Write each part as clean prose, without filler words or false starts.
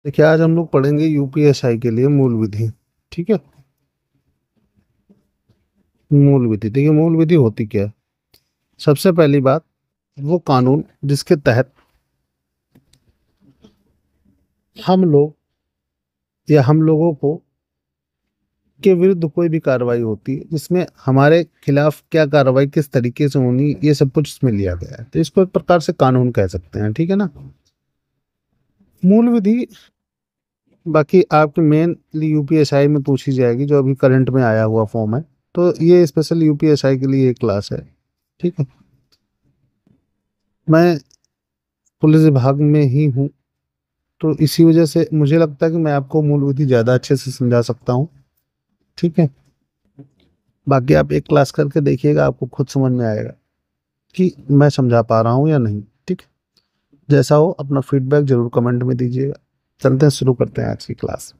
देखिए, आज हम लोग पढ़ेंगे यूपीएसआई के लिए मूल विधि। ठीक है। मूल विधि, देखिए मूल विधि होती क्या है। सबसे पहली बात, वो कानून जिसके तहत हम लोग या हम लोगों को के विरुद्ध कोई भी कार्रवाई होती है, जिसमें हमारे खिलाफ क्या कार्रवाई किस तरीके से होनी, ये सब कुछ इसमें लिया गया है, तो इसको एक प्रकार से कानून कह सकते हैं। ठीक है ना। मूल विधि बाकी आपके मेन यूपीएसआई में पूछी जाएगी, जो अभी करंट में आया हुआ फॉर्म है। तो ये स्पेशल यूपीएसआई के लिए एक क्लास है। ठीक है। मैं पुलिस विभाग में ही हूँ, तो इसी वजह से मुझे लगता है कि मैं आपको मूल विधि ज़्यादा अच्छे से समझा सकता हूँ। ठीक है। बाकी आप एक क्लास करके देखिएगा, आपको खुद समझ में आएगा कि मैं समझा पा रहा हूँ या नहीं। ठीक है। जैसा हो अपना फीडबैक जरूर कमेंट में दीजिएगा। चलते हैं, शुरू करते हैं आज की क्लास।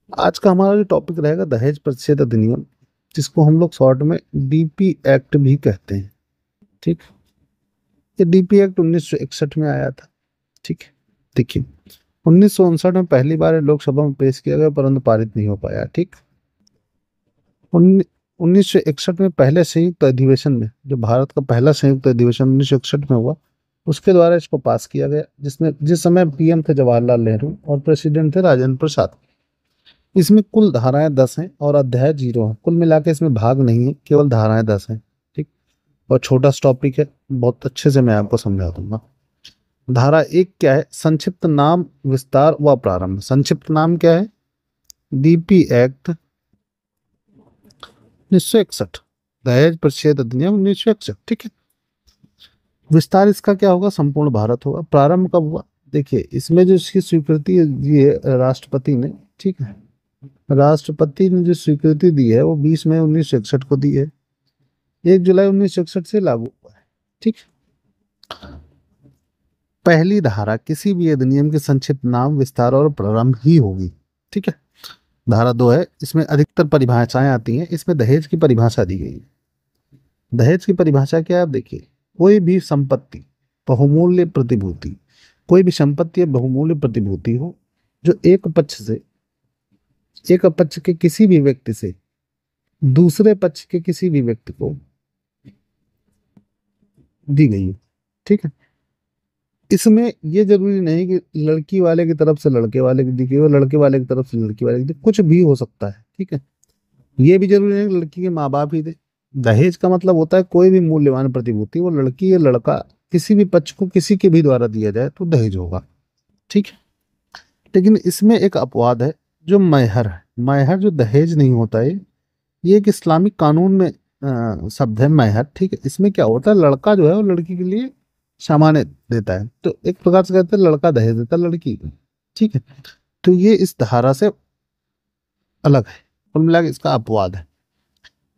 आज का हमारा जो टॉपिक रहेगा दहेज प्रतिषेध अधिनियम, जिसको हम लोग शॉर्ट में डीपी एक्ट भी कहते हैं। ठीक। ये डीपी एक्ट 1961 में आया था। ठीक है। देखिए, 1959 में पहली बार ये लोकसभा में पेश किया गया, परंतु पारित नहीं हो पाया। ठीक। 1961 में पहले संयुक्त अधिवेशन में, जो भारत का पहला संयुक्त अधिवेशन 1961 में हुआ, उसके द्वारा इसको पास किया गया, जिसमें जिस समय पीएम थे जवाहरलाल नेहरू और प्रेसिडेंट थे राजेंद्र प्रसाद। इसमें कुल धाराएं 10 हैं और अध्याय 0 है। कुल मिला के इसमें भाग नहीं है, केवल धाराएं 10 हैं। ठीक। और छोटा सा टॉपिक है, बहुत अच्छे से मैं आपको समझा दूंगा। धारा 1 क्या है? संक्षिप्त नाम, विस्तार व प्रारंभ। संक्षिप्त नाम क्या है? डीपी एक्ट 1961, दहेज प्रतिषेध अधिनियम 1961। ठीक है। विस्तार इसका क्या होगा? संपूर्ण भारत होगा। प्रारंभ कब हुआ? देखिए, इसमें जो इसकी स्वीकृति दी है राष्ट्रपति ने। ठीक है। राष्ट्रपति ने जो स्वीकृति दी है वो 20 मई 1961 को दी है। 1 जुलाई 1961 से लागू हुआ है। ठीक। पहली धारा किसी भी अधिनियम के संक्षिप्त नाम, विस्तार और प्रारंभ ही होगी। ठीक है। धारा 2 है, इसमें अधिकतर परिभाषाएं आती हैं। इसमें दहेज की परिभाषा दी गई है। दहेज की परिभाषा क्या है? आप देखिए, कोई भी संपत्ति, बहुमूल्य प्रतिभूति, कोई भी संपत्ति या बहुमूल्य प्रतिभूति हो जो एक पक्ष के किसी भी व्यक्ति से दूसरे पक्ष के किसी भी व्यक्ति को दी गई है। ठीक है। इसमें ये जरूरी नहीं कि लड़की वाले की तरफ से लड़के वाले की दी गई हो, लड़के वाले की तरफ से लड़की वाले की दी, कुछ भी हो सकता है। ठीक है। ये भी जरूरी नहीं कि लड़की के माँ बाप ही दे। दहेज का मतलब होता है कोई भी मूल्यवान प्रतिभूति, वो लड़की या लड़का किसी भी पक्ष को किसी के भी द्वारा दिया जाए तो दहेज होगा। ठीक है। लेकिन इसमें एक अपवाद है, जो मैहर है। मैहर जो दहेज नहीं होता है, ये एक इस्लामिक कानून में शब्द है मैहर। ठीक है। इसमें क्या होता है, लड़का जो है वो लड़की के लिए सामान देता है, तो एक प्रकार से कहते हैं लड़का दहेज देता है लड़की को। ठीक है। तो ये इस धारा से अलग है, कुल मिला के इसका अपवाद है।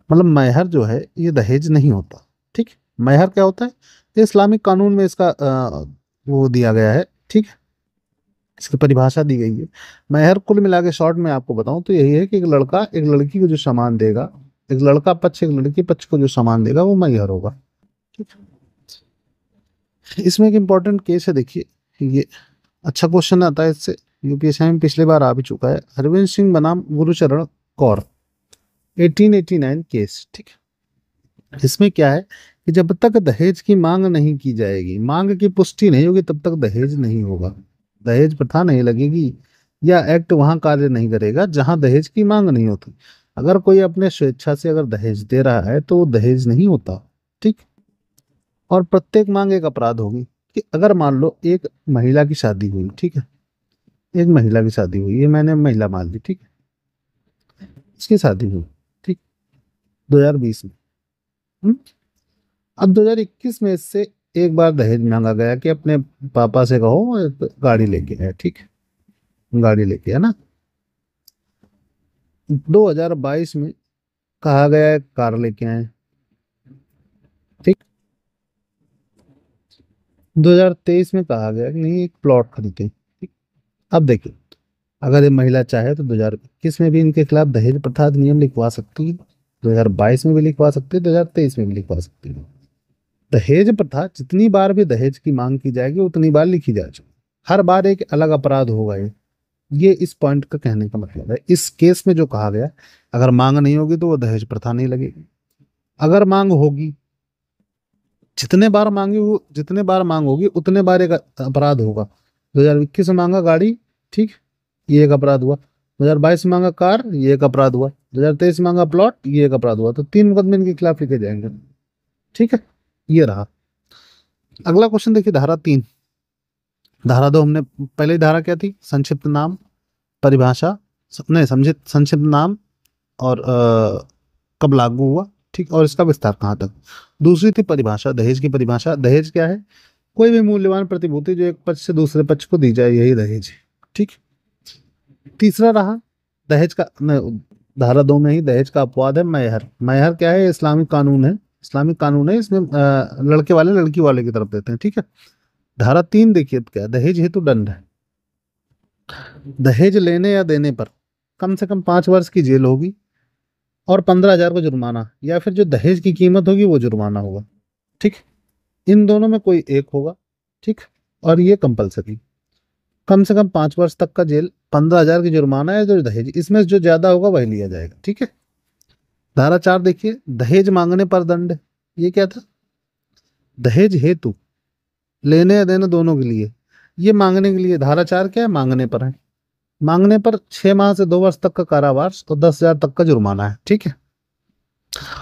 मतलब मैहर जो है ये दहेज नहीं होता। ठीक है। मैहर क्या होता है? ये इस्लामिक कानून में इसका वो दिया गया है। ठीक है। इसकी परिभाषा दी गई है। मैहर कुल मिला के शॉर्ट में आपको बताऊं तो यही है कि एक लड़का एक लड़की को जो सामान देगा, एक लड़का पक्ष एक लड़की पक्ष को जो सामान देगा, वो मैहर होगा। ठीक है। इसमें एक इम्पोर्टेंट केस है, देखिए ये अच्छा क्वेश्चन आता है इससे। यूपीएससी में पिछली बार आ भी चुका है। हरविंद सिंह बनाम गुरुचरण कौर, 1889 केस। ठीक है। इसमें क्या है कि जब तक दहेज की मांग नहीं की जाएगी, मांग की पुष्टि नहीं होगी, तब तक दहेज नहीं होगा। दहेज प्रथा नहीं लगेगी, या एक्ट वहां कार्य नहीं करेगा जहां दहेज की मांग नहीं होती। अगर कोई अपने स्वेच्छा से अगर दहेज दे रहा है तो वो दहेज नहीं होता। ठीक। और प्रत्येक मांग एक अपराध होगी। कि अगर मान लो एक महिला की शादी हुई, ठीक है, एक महिला की शादी हुई, ये मैंने महिला मान ली। ठीक है। इसकी शादी हुई, ठीक, 2020 में। हम्म? अब 2021 में इससे एक बार दहेज मांगा गया कि अपने पापा से कहो गाड़ी लेके आए। ठीक है। गाड़ी लेके है ना। 2022 में कहा गया है कार लेके आए। ठीक। 2023 में कहा गया कि नहीं, एक प्लॉट खरीदे। ठीक। अब देखिए, अगर ये महिला चाहे तो 2021 में भी इनके खिलाफ दहेज प्रथा अधिनियम लिखवा सकती है, 2022 में भी लिखवा सकती है, 2023 में भी लिखवा सकती है। दहेज प्रथा जितनी बार भी दहेज की मांग की जाएगी उतनी बार लिखी जा चुकी। हर बार एक अलग अपराध होगा ये इस पॉइंट का कहने का मतलब है। इस केस में जो कहा गया, अगर मांग नहीं होगी तो वो दहेज प्रथा नहीं लगेगी। अगर मांग होगी, जितने बार मांग होगी उतने बार एक अपराध होगा। 2021 में मांगा गाड़ी, ठीक, ये एक अपराध हुआ। 2022 में मांगा कार, ये एक अपराध हुआ। 2023 में मांगा प्लॉट, ये एक अपराध हुआ। तो 3 मुकदमे इनके खिलाफ लिखे जाएंगे। ठीक है, ये रहा। अगला क्वेश्चन देखिए, धारा 3। धारा 2 हमने पहले ही, धारा क्या थी, संक्षिप्त नाम, परिभाषा, नहीं समझे, संक्षिप्त नाम और कब लागू हुआ, ठीक, और इसका विस्तार कहाँ तक। दूसरी थी परिभाषा, दहेज की परिभाषा। दहेज क्या है, कोई भी मूल्यवान प्रतिभूति जो एक पक्ष से दूसरे पक्ष को दी जाए, यही दहेज है। ठीक। तीसरा रहा दहेज का, धारा 2 में ही दहेज का अपवाद है महर। महर क्या है, इस्लामिक कानून है। इस्लामिक कानून है, इसमें लड़के वाले लड़की वाले की तरफ देते हैं। ठीक है। धारा 3 देखिए क्या, दहेज हेतु दंड है। दहेज लेने या देने पर कम से कम 5 वर्ष की जेल होगी और 15,000 का जुर्माना, या फिर जो दहेज की कीमत होगी वो जुर्माना होगा। ठीक, इन दोनों में कोई एक होगा। ठीक, और ये कंपलसरी। कम से कम 5 वर्ष तक का जेल, 15,000 की जुर्माना है, जो दहेज, इसमें जो ज्यादा होगा वही लिया जाएगा। ठीक है। धारा 4 देखिए, दहेज मांगने पर दंड। ये क्या था, दहेज हेतु, लेने या देने दोनों के लिए, ये मांगने के लिए। धारा 4 क्या है, मांगने पर है। मांगने पर 6 माह से 2 वर्ष तक का कारावास और 10,000 तक का जुर्माना है। ठीक है।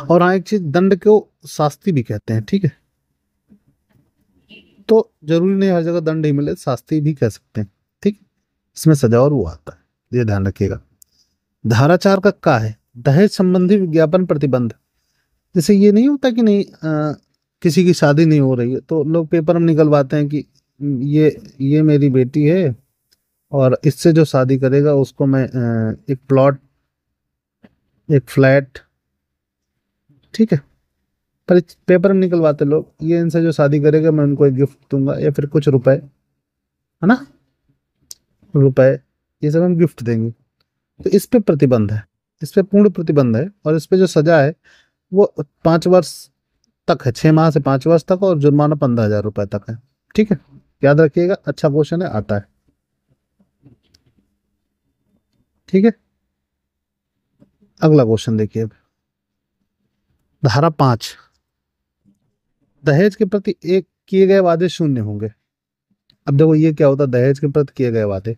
और हाँ, एक चीज, दंड को शास्ति भी कहते हैं। ठीक है, तो जरूरी नहीं हर जगह दंड ही मिले, शास्ति भी कह सकते हैं। ठीक, इसमें सजा और वो आता है, ये ध्यान रखिएगा। धारा 4 का क्या है, दहेज संबंधी विज्ञापन प्रतिबंध। जैसे ये नहीं होता कि नहीं, किसी की शादी नहीं हो रही है तो लोग पेपर में निकलवाते हैं कि ये मेरी बेटी है और इससे जो शादी करेगा उसको मैं एक प्लॉट, एक फ्लैट, ठीक है, पर पेपर में निकलवाते लोग, ये इनसे जो शादी करेगा मैं उनको एक गिफ्ट दूंगा या फिर कुछ रुपए, है ना, रुपए, ये सब हम गिफ्ट देंगे। तो इस पे प्रतिबंध है, इस पे पूर्ण प्रतिबंध है। और इस पे जो सजा है वो 5 वर्ष तक है, 6 माह से 5 वर्ष तक, और जुर्माना 15,000 रुपए तक है। ठीक है, याद रखिएगा, अच्छा क्वेश्चन है, आता है। ठीक है, अगला क्वेश्चन देखिए। धारा 5, दहेज के प्रति एक किए गए वादे शून्य होंगे। अब देखो ये क्या होता है, दहेज के प्रति किए गए वादे।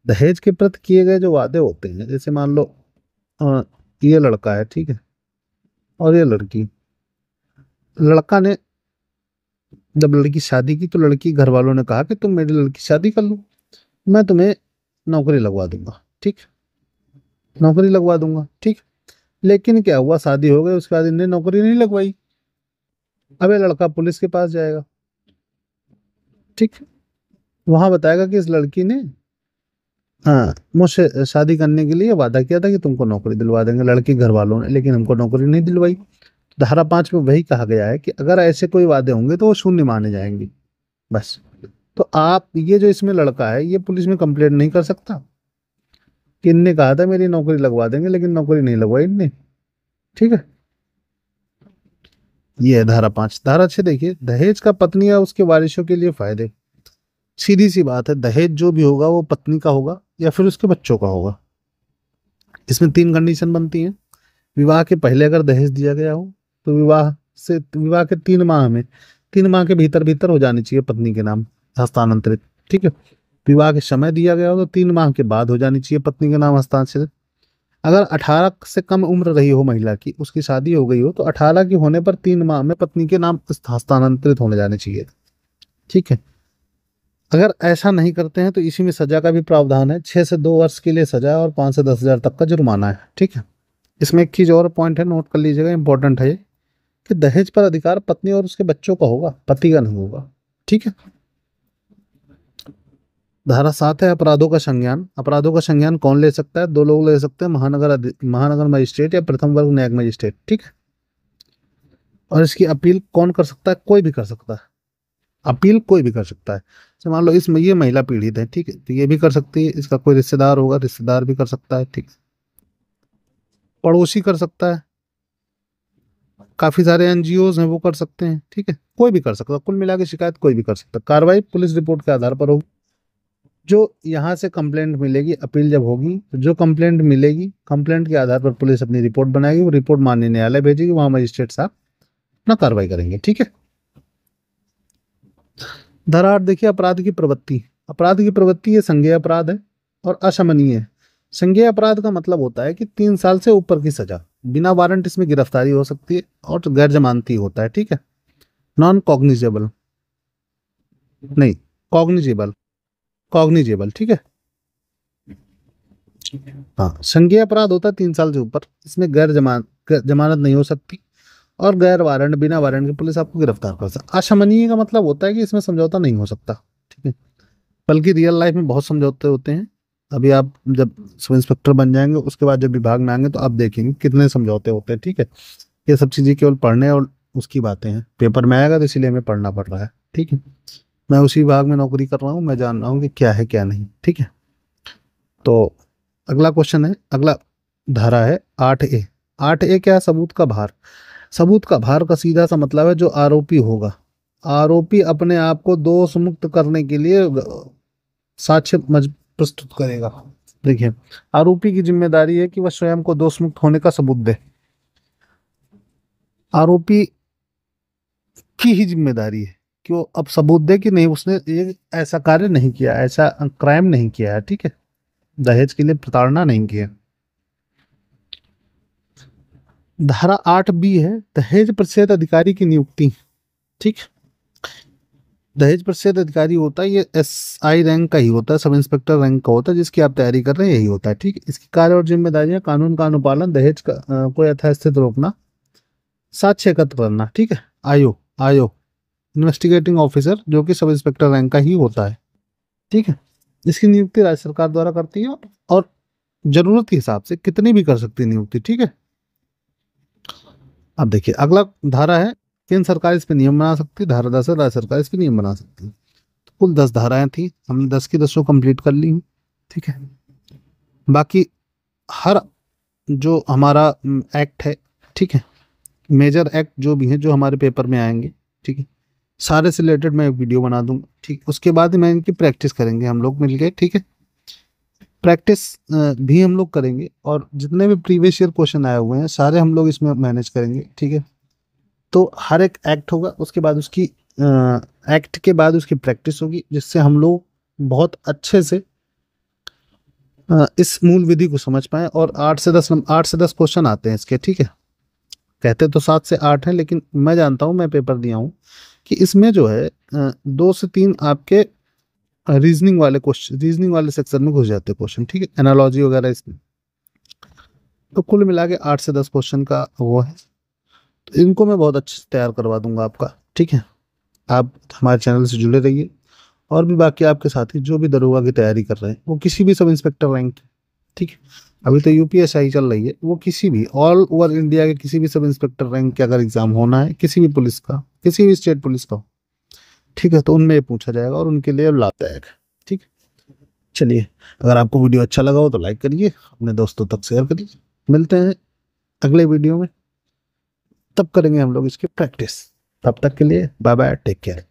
दहेज के प्रति किए गए जो वादे होते हैं, जैसे मान लो ये लड़का है, ठीक है, और ये लड़की। लड़का ने जब लड़की शादी की तो लड़की घर वालों ने कहा कि तुम मेरी लड़की शादी कर लो, मैं तुम्हें नौकरी लगवा दूंगा। ठीक, नौकरी लगवा दूंगा। ठीक, लेकिन क्या हुआ, शादी हो गई, उसके बाद इन्हें नौकरी नहीं लगवाई। अब ये लड़का पुलिस के पास जाएगा। ठीक, वहां बताएगा कि इस लड़की ने, हाँ, मुझसे शादी करने के लिए वादा किया था कि तुमको नौकरी दिलवा देंगे, लड़की घर वालों ने, लेकिन हमको नौकरी नहीं दिलवाई। धारा 5 में वही कहा गया है कि अगर ऐसे कोई वादे होंगे तो वो शून्य माने जाएंगे, बस। तो आप, ये जो इसमें लड़का है, ये पुलिस में कंप्लेंट नहीं कर सकता कि इनने कहा था मेरी नौकरी लगवा देंगे, लेकिन नौकरी नहीं लगवाई इनने। ठीक है, ये है धारा 5। धारा 6 देखिए, दहेज का पत्नी या उसके वारिसों के लिए फायदे। सीधी सी बात है, दहेज जो भी होगा वो पत्नी का होगा या फिर उसके बच्चों का होगा। इसमें 3 कंडीशन बनती हैं। विवाह के पहले अगर दहेज दिया गया हो तो विवाह के 3 माह में, 3 माह के भीतर भीतर हो जानी चाहिए पत्नी के नाम हस्तांतरित। ठीक है, विवाह के समय दिया गया हो तो 3 माह के बाद हो जानी चाहिए पत्नी के नाम हस्तांतरित। अगर 18 से कम उम्र रही हो महिला की, उसकी शादी हो गई हो, तो 18 के होने पर 3 माह में पत्नी के नाम हस्तांतरित होने जाने चाहिए। ठीक है, अगर ऐसा नहीं करते हैं तो इसी में सजा का भी प्रावधान है। 6 से 2 वर्ष के लिए सजा और 5 से 10,000 तक का जुर्माना है। ठीक है, इसमें एक चीज और पॉइंट है, नोट कर लीजिएगा, इंपॉर्टेंट है ये, कि दहेज पर अधिकार पत्नी और उसके बच्चों का होगा, पति का नहीं होगा। ठीक है। धारा 7 है अपराधों का संज्ञान। अपराधों का संज्ञान कौन ले सकता है, 2 लोग ले सकते हैं, महानगर मजिस्ट्रेट या प्रथम वर्ग न्यायिक मजिस्ट्रेट। ठीक है, और इसकी अपील कौन कर सकता है, कोई भी कर सकता है। अपील कोई भी कर सकता है। तो मान लो इसमें ये महिला पीड़ित है, ठीक है, तो ये भी कर सकती है, इसका कोई रिश्तेदार होगा, रिश्तेदार भी कर सकता है। ठीक, पड़ोसी कर सकता है, काफी सारे एनजीओज हैं वो कर सकते हैं। ठीक है, कोई भी कर सकता है, कुल मिला के शिकायत कोई भी कर सकता है, कार्रवाई पुलिस रिपोर्ट के आधार पर होगी। जो यहाँ से कंप्लेंट मिलेगी, अपील जब होगी तो जो कंप्लेंट मिलेगी, कंप्लेंट के आधार पर पुलिस अपनी रिपोर्ट बनाएगी, वो रिपोर्ट माननीय न्यायालय भेजेगी, वहां मजिस्ट्रेट साहब अपना कार्रवाई करेंगे। ठीक है। धारा 8 देखिए, अपराध की प्रवृत्ति। अपराध की प्रवृत्ति ये संज्ञेय अपराध है और अशमनीय है। संज्ञेय अपराध का मतलब होता है कि 3 साल से ऊपर की सजा, बिना वारंट इसमें गिरफ्तारी हो सकती है और गैर जमानती होता है। ठीक है। नॉन कॉग्निजेबल नहीं, कॉग्निजेबल, कॉग्निजेबल। ठीक है। हाँ, संज्ञेय अपराध होता है 3 साल से ऊपर, इसमें जमानत नहीं हो सकती और गैर वारंट, बिना वारंट के पुलिस आपको गिरफ्तार कर सकती। अशमनीय का मतलब होता है कि इसमें समझौता नहीं हो सकता। ठीक है। बल्कि रियल लाइफ में बहुत समझौते होते हैं। अभी आप जब सब इंस्पेक्टर बन जाएंगे, उसके बाद जब विभाग में आएंगे तो आप देखेंगे कितने समझौते होते हैं। ठीक है। ये सब चीजें केवल पढ़ने और उसकी बातें हैं, पेपर में आएगा तो इसीलिए हमें पढ़ना पड़ रहा है। ठीक है। मैं उसी विभाग में नौकरी कर रहा हूँ, मैं जान रहा हूँ कि क्या है क्या नहीं। ठीक है। तो अगला क्वेश्चन है, अगला धारा है 8A। 8A क्या है? सबूत का भार। सबूत का भार का सीधा सा मतलब है जो आरोपी होगा, आरोपी अपने आप को दोष मुक्त करने के लिए साक्ष्य प्रस्तुत करेगा। देखिए, आरोपी की जिम्मेदारी है कि वह स्वयं को दोष मुक्त होने का सबूत दे। आरोपी की ही जिम्मेदारी है कि वो अब सबूत दे कि नहीं, उसने ये ऐसा कार्य नहीं किया, ऐसा क्राइम नहीं किया है। ठीक है। दहेज के लिए प्रताड़ना नहीं की है। धारा 8B है, दहेज प्रतिषेध अधिकारी की नियुक्ति। ठीक। दहेज प्रतिषेध अधिकारी होता है, ये SI रैंक का ही होता है, सब इंस्पेक्टर रैंक का होता है, जिसकी आप तैयारी कर रहे हैं यही होता है। ठीक है। इसकी कार्य और जिम्मेदारियां, कानून का अनुपालन, दहेज का को यथास्थित रोकना, साक्ष्य एकत्र करना। ठीक है। आयो आयो इन्वेस्टिगेटिंग ऑफिसर, जो कि सब इंस्पेक्टर रैंक का ही होता है। ठीक है। इसकी नियुक्ति राज्य सरकार द्वारा करती है और जरूरत के हिसाब से कितनी भी कर सकती है नियुक्ति। ठीक है। अब देखिए, अगला धारा है, केंद्र सरकार इस पे नियम बना सकती है। धारा 10 है, राज्य सरकार इस पे नियम बना सकती है। तो कुल 10 धाराएं थी, हमने 10 की 10 कंप्लीट कर ली। ठीक है। बाकी हर जो हमारा एक्ट है, ठीक है, मेजर एक्ट जो भी है जो हमारे पेपर में आएंगे, ठीक है, सारे से रिलेटेड मैं एक वीडियो बना दूंगा। ठीक। उसके बाद मैं इनकी प्रैक्टिस करेंगे हम लोग मिलके। ठीक है। प्रैक्टिस भी हम लोग करेंगे और जितने भी प्रीवियस ईयर क्वेश्चन आए हुए हैं सारे हम लोग इसमें मैनेज करेंगे। ठीक है। तो हर एक एक्ट होगा, उसके बाद उसकी एक्ट के बाद उसकी प्रैक्टिस होगी, जिससे हम लोग बहुत अच्छे से इस मूल विधि को समझ पाए। और 8 से 10 क्वेश्चन आते हैं इसके। ठीक है। कहते तो 7 से 8 हैं, लेकिन मैं जानता हूं, मैं पेपर दिया हूं, कि इसमें जो है 2 से 3 आपके रीजनिंग वाले क्वेश्चन, रीजनिंग वाले सेक्शन में घुस जाते हैं क्वेश्चन। ठीक है। एनालॉजी वगैरह इसमें, तो कुल मिला के 8 से 10 क्वेश्चन का वो है। तो इनको मैं बहुत अच्छे से तैयार करवा दूंगा आपका। ठीक है। आप हमारे चैनल से जुड़े रहिए। और भी बाकी आपके साथी जो भी दरोगा की तैयारी कर रहे हैं, वो किसी भी सब इंस्पेक्टर रैंक, ठीक है, अभी तो UPSI चल रही है, वो किसी भी ऑल ओवर इंडिया के किसी भी सब इंस्पेक्टर रैंक के अगर एग्जाम होना है, किसी भी पुलिस का, किसी भी स्टेट पुलिस का, ठीक है, तो उनमें ये पूछा जाएगा और उनके लिए लाभदायक है। ठीक। चलिए, अगर आपको वीडियो अच्छा लगा हो तो लाइक करिए, अपने दोस्तों तक शेयर करिए। मिलते हैं अगले वीडियो में, तब करेंगे हम लोग इसकी प्रैक्टिस। तब तक के लिए बाय बाय, टेक केयर।